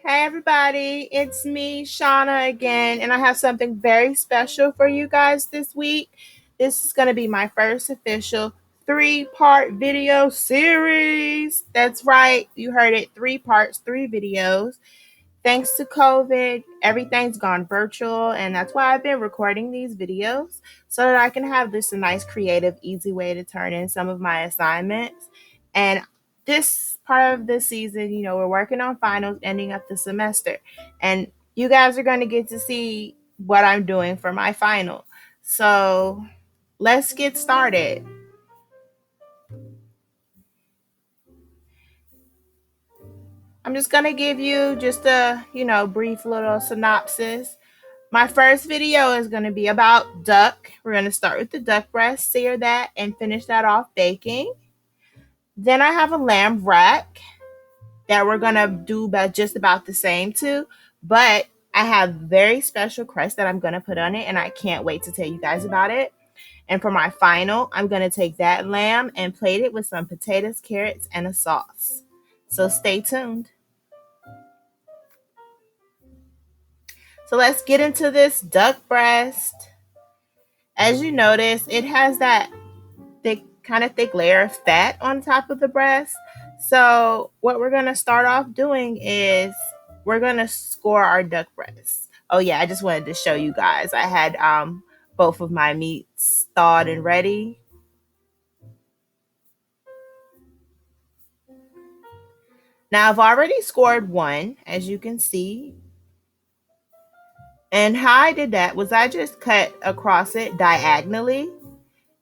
Hey everybody, it's me, Shauna again, and I have something very special for you guys this week. This is going to be my first official three-part video series. That's right, you heard it, three parts, three videos. Thanks to COVID, everything's gone virtual, and that's why I've been recording these videos so that I can have this a nice, creative, easy way to turn in some of my assignments. And this part of the season, we're working on finals, ending up the semester, and you guys are going to get to see what I'm doing for my final. So let's get started. I'm just going to give you just a, brief little synopsis. My first video is going to be about duck. We're going to start with the duck breast, sear that, and finish that off baking. Then I have a lamb rack that we're going to do about just about the same too, but I have very special crust that I'm going to put on it, and I can't wait to tell you guys about it. And for my final, I'm going to take that lamb and plate it with some potatoes, carrots, and a sauce. So stay tuned. So let's get into this duck breast. As you notice, it has that thick layer of fat on top of the breast. So what we're gonna start off doing is we're gonna score our duck breast. Oh yeah, I just wanted to show you guys. I had both of my meats thawed and ready. Now I've already scored one, as you can see. And how I did that was I just cut across it diagonally,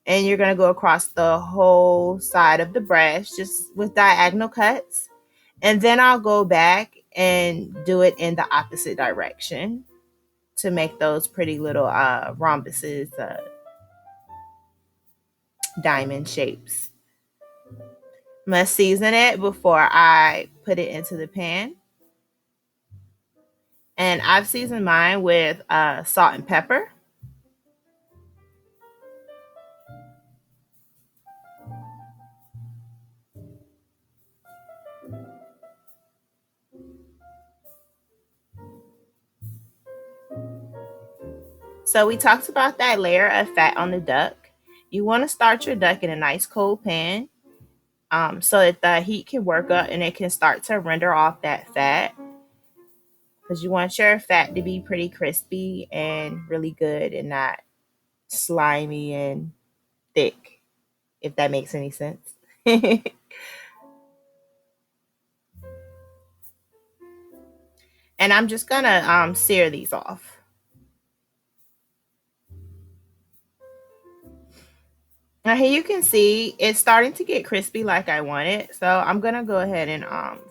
and you're going to go across the whole side of the breast just with diagonal cuts. And then I'll go back and do it in the opposite direction to make those pretty little rhombuses, diamond shapes. I'm going to season it before I put it into the pan. And I've seasoned mine with salt and pepper. So we talked about that layer of fat on the duck. You want to start your duck in a nice cold pan so that the heat can work up and it can start to render off that fat, because you want your fat to be pretty crispy and really good and not slimy and thick, if that makes any sense. And I'm just gonna sear these off. Now here you can see it's starting to get crispy like I want it. So I'm gonna go ahead and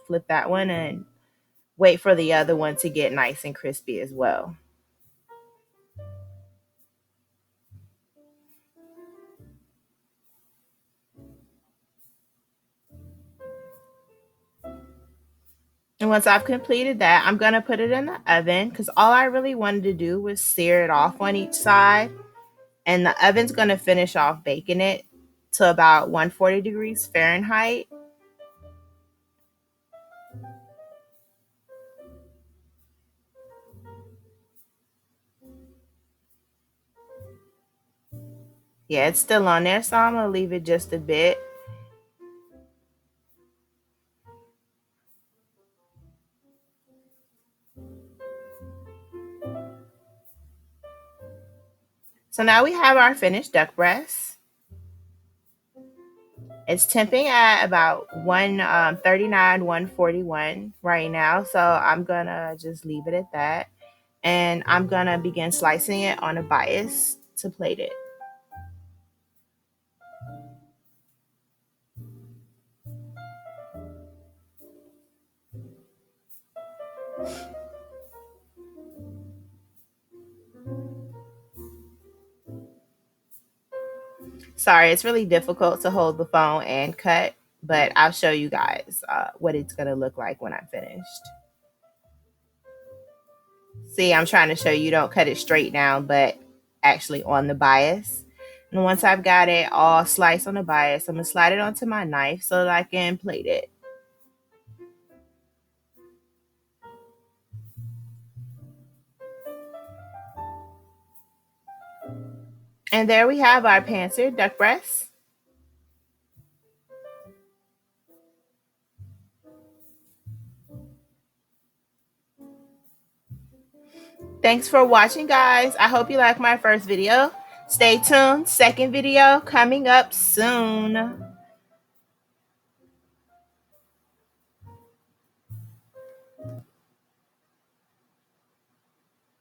flip that one and wait for the other one to get nice and crispy as well. And once I've completed that, I'm going to put it in the oven because all I really wanted to do was sear it off on each side. And the oven's going to finish off baking it to about 140 degrees Fahrenheit. Yeah, it's still on there, so I'm going to leave it just a bit. So now we have our finished duck breast. It's temping at about 139, 141 right now. So I'm going to just leave it at that. And I'm going to begin slicing it on a bias to plate it. Sorry, it's really difficult to hold the phone and cut, but I'll show you guys what it's going to look like when I'm finished. See, I'm trying to show you don't cut it straight down, but actually on the bias. And once I've got it all sliced on the bias, I'm going to slide it onto my knife so that I can plate it. And there we have our panther duck breast. Thanks for watching, guys. I hope you like my first video. Stay tuned. Second video coming up soon.